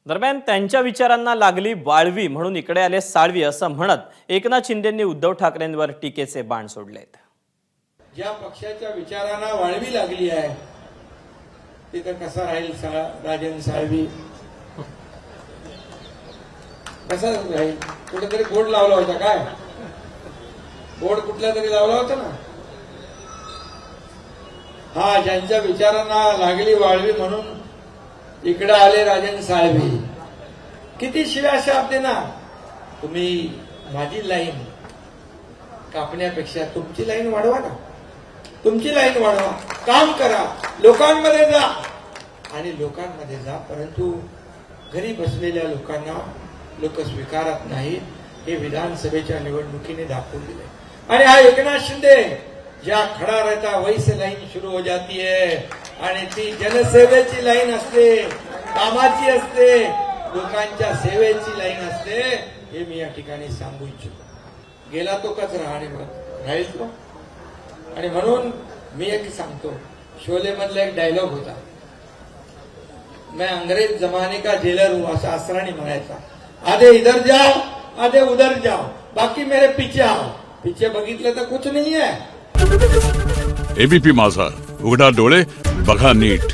दरम्यान त्यांच्या विचारांना लागली वाळवी म्हणून इकडे आले साळवी असं म्हणत एकनाथ शिंदेंनी उद्धव ठाकरेंवर टीकेचे बाण सोडलेत। ज्या पक्षाच्या विचारांना वाळवी लागली आहे तिथं कसा राहील राजन साळवी, कसा राहील? कुठेतरी बोर्ड लावला होता काय? बोर्ड कुठल्या तरी लावला होता ना? हा, ज्यांच्या विचारांना लागली वाळवी म्हणून इकडे आले राजन साळवी। किती शिव्या शाप ना तुम्ही। माझी लाईन कापण्यापेक्षा तुमची लाईन वाढवा ना, तुमची लाईन वाढवा, काम करा, लोकांमध्ये जा आणि लोकांमध्ये जा। परंतु घरी बसलेल्या लोकांना लोक स्वीकारत नाही, हे विधानसभेच्या निवडणुकीने दाखवून दिले। आणि हा एकनाथ शिंदे ज्या खड़ा रहता वैसे लाईन शुरू हो जाती है आणि ती जनसेवेची लाईन असते, कामाची असते, लोकांच्या सेवेची लाईन असते, हे मी या ठिकाणी सांगू इच्छितो। गेला तो कचरा आणि राहील तो। आणि म्हणून मी एक सांगतो, शोले मधला एक डायलॉग होता, मैं अंग्रेज जमाने का जेलर हूं असा असरानी म्हणायचा। आधे इधर जाओ आधे उधर जाओ, बाकी मेरे पीछे आओ। पीछे बघितलं तर कुछ नहीं है। एबीपी माझा, उघडा डोळे बघा नीट।